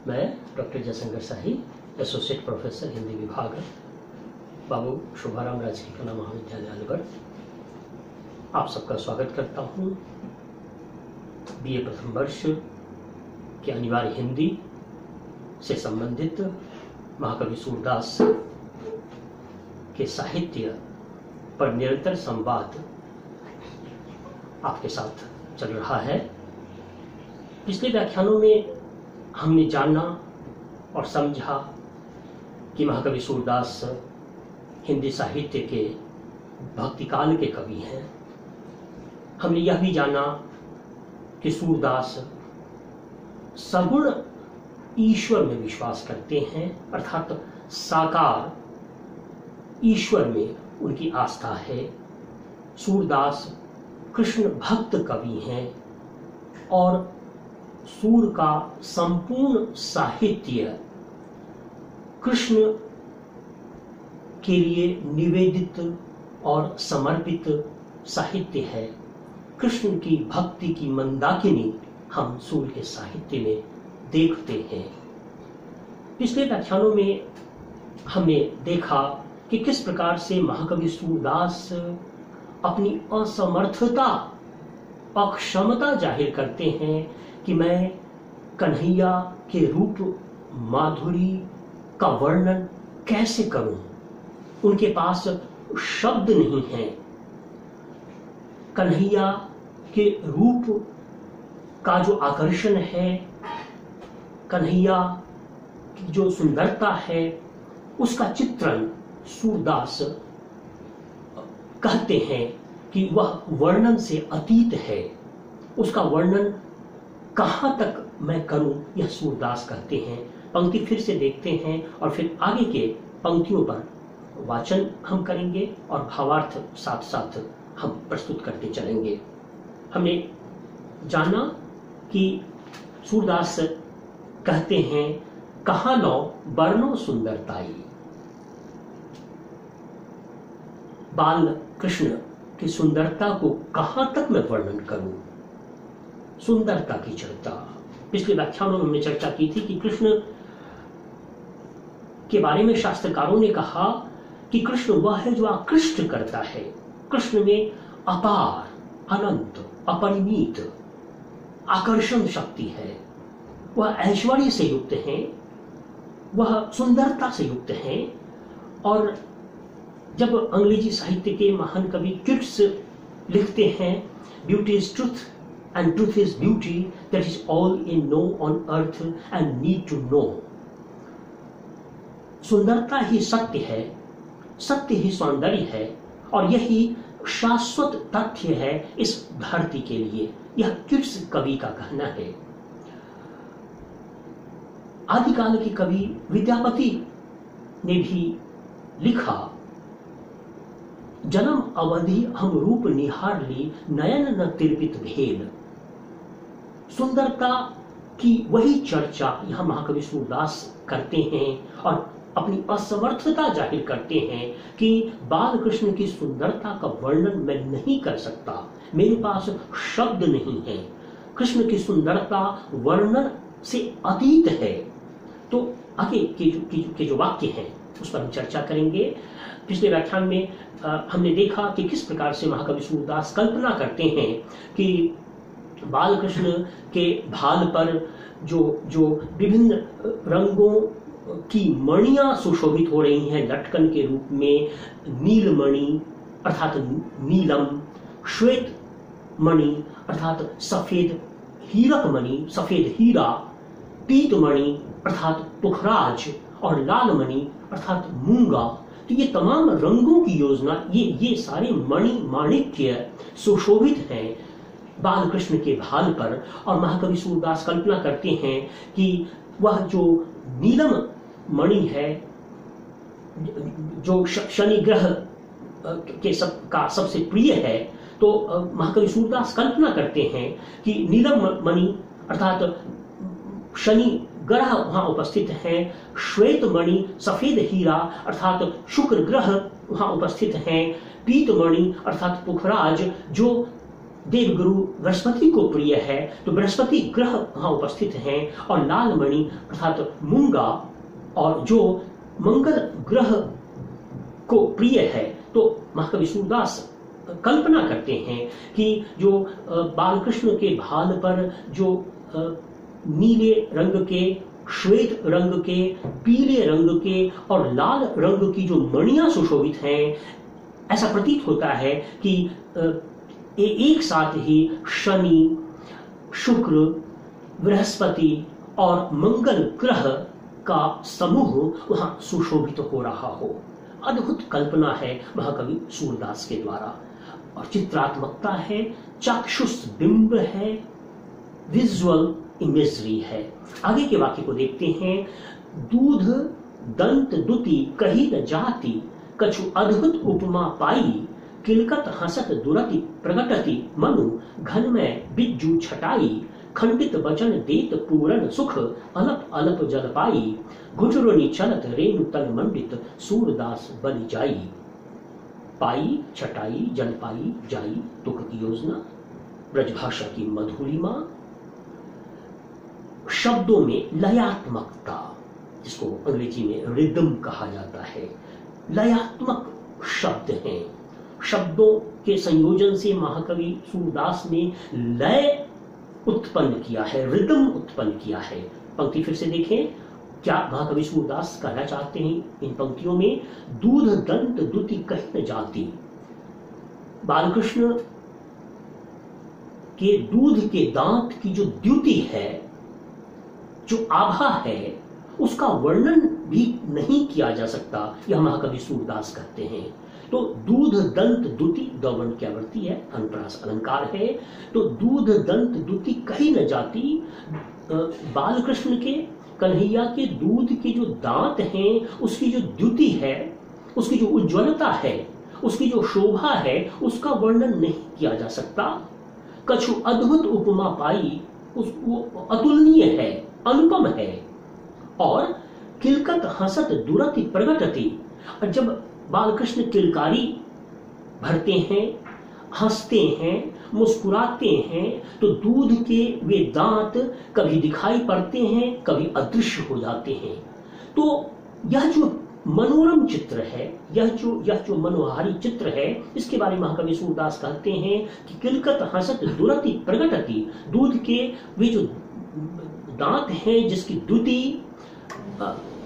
मैं डॉक्टर जयशंकर शाही, associate professor Hindi विभाग, बाबू शुभाराम राजकीय कला महाविद्यालय अलवर, आप सबका स्वागत करता हूँ। बीए प्रथम वर्ष के अनिवार्य हिंदी से संबंधित महाकवि सूरदास के साहित्य पर निरंतर संवाद आपके साथ चल रहा है। पिछले व्याख्यानों में हमने जाना और समझा कि महाकवि सूरदास हिंदी साहित्य के भक्तिकाल के कवि हैं। हमने यह भी जाना कि सूरदास सगुण ईश्वर में विश्वास करते हैं, अर्थात साकार ईश्वर में उनकी आस्था है। सूरदास कृष्ण भक्त कवि हैं और सूर का संपूर्ण साहित्य कृष्ण के लिए निवेदित और समर्पित साहित्य है। कृष्ण की भक्ति की मंदाकिनी हम सूर के साहित्य में देखते हैं। पिछले व्याख्यानों में हमने देखा कि किस प्रकार से महाकवि सूरदास अपनी असमर्थता, अक्षमता जाहिर करते हैं कि मैं कन्हैया के रूप माधुरी का वर्णन कैसे करूं। उनके पास शब्द नहीं है। कन्हैया के रूप का जो आकर्षण है, कन्हैया की जो सुंदरता है, उसका चित्रण सूरदास कहते हैं कि वह वर्णन से अतीत है। उसका वर्णन कहां तक मैं करूं, यह सूरदास कहते हैं। पंक्ति फिर से देखते हैं और फिर आगे के पंक्तियों पर वाचन हम करेंगे और भावार्थ साथ साथ हम प्रस्तुत करते चलेंगे। हमने जाना कि सूरदास कहते हैं, कहां लो वर्णो सुंदरताई। बाल कृष्ण की सुंदरता को कहां तक मैं वर्णन करूं। सुंदरता की चर्चा पिछले व्याख्यानों में हमने चर्चा की थी कि कृष्ण के बारे में शास्त्रकारों ने कहा कि कृष्ण वह है जो आकृष्ट करता है। कृष्ण में अपार, अनंत, अपरिमित आकर्षण शक्ति है। वह ऐश्वर्य से युक्त है, वह सुंदरता से युक्त है। और जब अंग्रेजी साहित्य के महान कवि किट्स लिखते हैं, beauty is truth and truth is beauty, that is all in know on earth and need to know। सुंदरता ही सत्य है, सत्य ही सौंदर्य है और यही शाश्वत तथ्य है इस धरती के लिए। यह किट्स कवि का कहना है। आदिकाल के कवि विद्यापति ने भी लिखा, जन्म अवधि हम रूप निहार ली, नयन न तिरपित भेल। सुंदरता की वही चर्चा यहां महाकवि सूरदास करते हैं और अपनी असमर्थता जाहिर करते हैं कि बाल कृष्ण की सुंदरता का वर्णन मैं नहीं कर सकता, मेरे पास शब्द नहीं है। कृष्ण की सुंदरता वर्णन से अतीत है। तो आगे के जो वाक्य हैं उस पर हम चर्चा करेंगे। पिछले व्याख्यान में हमने देखा कि किस प्रकार से महाकवि सूरदास कल्पना करते हैं कि बाल कृष्ण के भाल पर जो विभिन्न रंगों की मणियां सुशोभित हो रही हैं लटकन के रूप में, नीलमणि अर्थात नीलम, श्वेत मणि अर्थात सफेद हीरक मणि, सफेद हीरा, पीतमणि अर्थात पुखराज और लाल मणि अर्थात मूंगा। तो ये तमाम रंगों की योजना, ये सारे मणि माणिक्य सुशोभित हैं बाल कृष्ण के भाल पर। और महाकवि सूरदास कल्पना करते हैं कि वह जो नीलम मणि है, जो शनि ग्रह के सबसे प्रिय है, तो महाकवि सूरदास कल्पना करते हैं कि नीलम मणि अर्थात शनि ग्रह वहां उपस्थित हैं, श्वेत मणि सफेद हीरा अर्थात शुक्र ग्रह वहां उपस्थित हैं, पीतमणि अर्थात पुखराज जो देवगुरु बृहस्पति को प्रिय है तो बृहस्पति ग्रह वहां उपस्थित हैं, और लाल मणि अर्थात मूंगा और जो मंगल ग्रह को प्रिय है, तो महाकवि सूरदास कल्पना करते हैं कि जो बालकृष्ण के भाल पर जो नीले रंग के, श्वेत रंग के, पीले रंग के और लाल रंग की जो मणियां सुशोभित हैं, ऐसा प्रतीत होता है कि एक साथ ही शनि, शुक्र, बृहस्पति और मंगल ग्रह का समूह वहां सुशोभित हो रहा हो। अद्भुत कल्पना है महाकवि सूरदास के द्वारा, और चित्रात्मकता है, चाक्षुष बिंब है, विजुअल इमेजरी है। आगे के वाक्य को देखते हैं। दूध दंत दुति कही न जाति, कछु अद्भुत उपमा पाई, किलकत हसत दुरति प्रगटति मनु, घन में बिज्जू छटाई, खंडित वचन देत पूरन सुख, अलप अलप जल पाई, गुजरुनि चलत रेणु तल मंडित, सूरदास बलि जाई। पाई, छटाई, जल पाई, जाई, तुक की योजना, ब्रजभाषा की मधुरिमा, शब्दों में लयात्मकता, जिसको अंग्रेजी में रिदम कहा जाता है, लयात्मक शब्द हैं। शब्दों के संयोजन से महाकवि सूरदास ने लय उत्पन्न किया है, रिदम उत्पन्न किया है। पंक्ति फिर से देखें, क्या महाकवि सूरदास कहना चाहते हैं इन पंक्तियों में? दूध दंत दुति कही न जाती। बालकृष्ण के दूध के दांत की जो द्युति है, जो आभा है, उसका वर्णन भी नहीं किया जा सकता, यह महाकवि सूरदास कहते हैं। तो दूध दंत दुति दौवर्ण की आवृत्ति है, अनुप्रास अलंकार है। तो दूध दंत दुति कही न जाती। बालकृष्ण के, कन्हैया के दूध के जो दांत हैं, उसकी जो द्युति है, उसकी जो उज्ज्वलता है, उसकी जो शोभा है, उसका वर्णन नहीं किया जा सकता। कछु अद्भुत उपमा पाई, वो अतुलनीय है, अनुपम है। और किलकत हसत दुरति प्रगटति, और जब बालकृष्ण किलकारी भरते हैं, हंसते हैं, मुस्कुराते हैं, तो दूध के वे दांत कभी दिखाई पड़ते हैं, कभी अदृश्य हो जाते हैं। तो यह जो मनोरम चित्र है, यह जो मनोहारी चित्र है, इसके बारे में महाकवि सूरदास कहते हैं कि किलकत हसत दुरति प्रगटति, दूध के वे जो दांत हैं जिसकी द्युति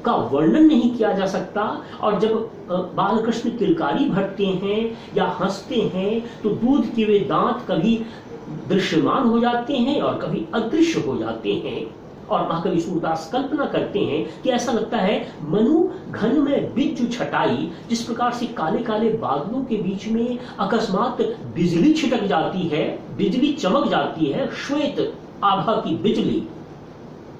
का वर्णन नहीं किया जा सकता। और जब बालकृष्ण किलकारी भरते हैं या हंसते हैं, तो दूध के वे दांत कभी दृश्यमान हो जाते हैं और कभी अदृश्य हो जाते हैं। और महाकवि सूरदास कल्पना करते हैं कि ऐसा लगता है मनु घन में बिज्जू छटाई, जिस प्रकार से काले काले बादलों के बीच में अकस्मात बिजली छिटक जाती है, बिजली चमक जाती है, श्वेत आभा की बिजली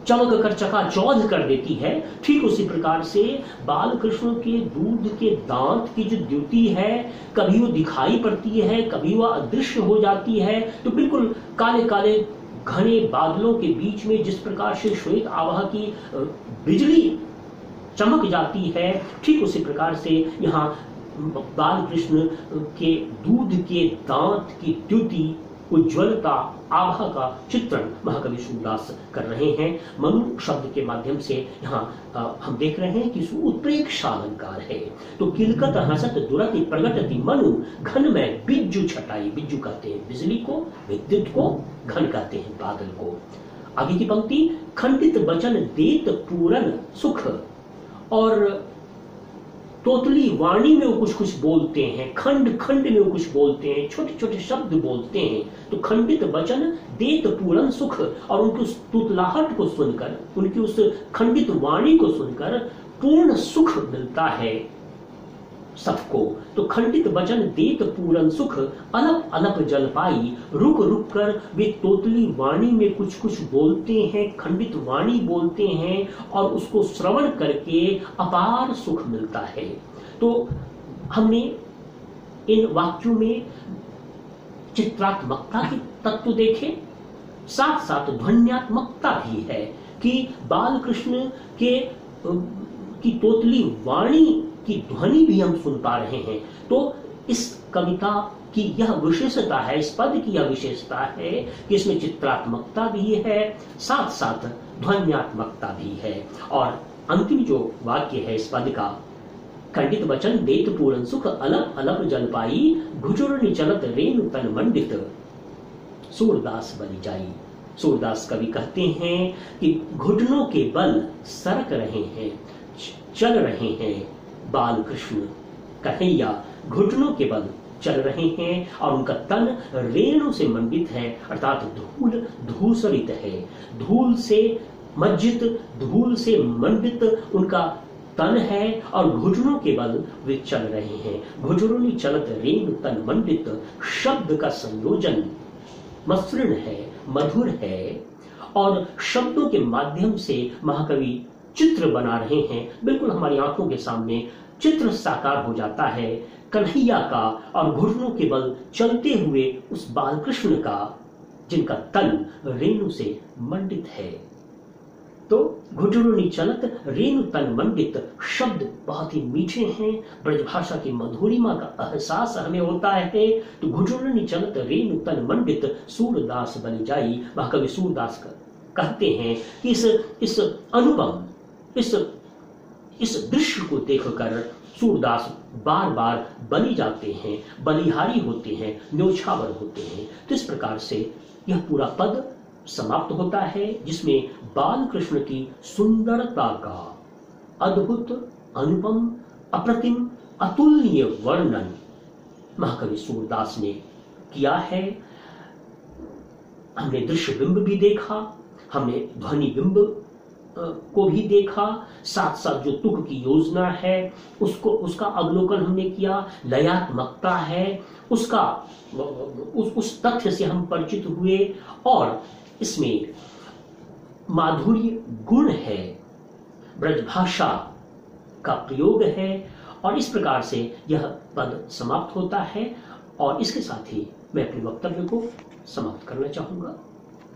चमक कर चकाचौंध कर देती है। ठीक उसी प्रकार से बालकृष्ण के दूध के दांत की जो द्युति है, कभी वो दिखाई पड़ती है, कभी वह अदृश्य हो जाती है। तो बिल्कुल काले काले घने बादलों के बीच में जिस प्रकार से श्वेत आभा की बिजली चमक जाती है, ठीक उसी प्रकार से यहाँ बालकृष्ण के दूध के दांत की द्युति, उज्ज्वलता, आभा का चित्रण महाकवि सूरदास कर रहे हैं। मनु शब्द के माध्यम से यहाँ हम देख रहे हैं कि उत्प्रेक्षा अलंकार है। तो किलकत हसत दुरति प्रगटति मनु, घन में बिज्जू छटाई, बिज्जू कहते हैं बिजली को, विद्युत को, घन कहते हैं बादल को। आगे की पंक्ति, खंडित वचन देत पूरन सुख, और तोतली वाणी में वो कुछ कुछ बोलते हैं, खंड खंड में वो कुछ बोलते हैं, छोटे छोटे शब्द बोलते हैं। तो खंडित वचन देत पूरन सुख, और उनकी उस तुतलाहट को सुनकर, उनकी उस खंडित वाणी को सुनकर पूर्ण सुख मिलता है सबको। तो खंडित वचन देत पूरन सुख, अलप अलप जल पाई, रुक रुक कर वे तोतली वाणी में कुछ कुछ बोलते हैं, खंडित वाणी बोलते हैं, और उसको श्रवण करके अपार सुख मिलता है। तो हमने इन वाक्यों में चित्रात्मकता के तत्व देखे, साथ साथ ध्वन्यात्मकता भी है कि बालकृष्ण की तोतली वाणी की ध्वनि भी हम सुन पा रहे हैं। तो इस कविता की यह विशेषता है, इस पद की यह विशेषता है कि इसमें चित्रात्मकता भी है, साथ साथ ध्वन्यात्मकता भी है। और अंतिम जो वाक्य है इस पद का, खंडित वचन देत पूरन सुख अलग अलग जल पाई, घुचुरनि चलत रेणु तन मंडित सूरदास बलि जाई। सूरदास कवि कहते हैं कि घुटनों के बल सरक रहे हैं, चल रहे हैं बाल कृष्ण कन्हैया, घुटनों के बल चल रहे हैं और उनका तन रेणु से मंडित है, अर्थात धूल धूसरित है, धूल से मज्जित, धूल से मंडित उनका तन है और घुटनों के बल वे चल रहे हैं। घुटुरनि चलत रेणु तन मंडित शब्द का संयोजन मसृण है, मधुर है और शब्दों के माध्यम से महाकवि चित्र बना रहे हैं। बिल्कुल हमारी आंखों के सामने चित्र साकार हो जाता है कन्हैया का और घुटनों के बल चलते हुए उस बालकृष्ण का, जिनका तन रेणु से मंडित है। तो घुटुरनि चलत रेणु तन मंडित शब्द बहुत ही मीठे हैं, ब्रजभाषा की मधुरिमा का एहसास हमें होता है। तो घुटुरनि चलत रेणु तन मंडित सूरदास बलि जाई। महाकवि सूरदास कहते हैं कि इस अनुभव, इस दृश्य को देखकर सूरदास बार बार बलि जाते हैं, बलिहारी होते हैं, न्योछावर होते हैं। तो इस प्रकार से यह पूरा पद समाप्त होता है, जिसमें बाल कृष्ण की सुंदरता का अद्भुत, अनुपम, अप्रतिम, अतुलनीय वर्णन महाकवि सूरदास ने किया है। हमने दृश्य बिंब भी देखा, हमने ध्वनि बिंब को भी देखा, साथ साथ जो तुक की योजना है उसका अवलोकन हमने किया, लयात्मकता है उसका, उस तथ्य से हम परिचित हुए और इसमें माधुर्य गुण है, ब्रजभाषा का प्रयोग है और इस प्रकार से यह पद समाप्त होता है। और इसके साथ ही मैं अपने वक्तव्य को समाप्त करना चाहूंगा।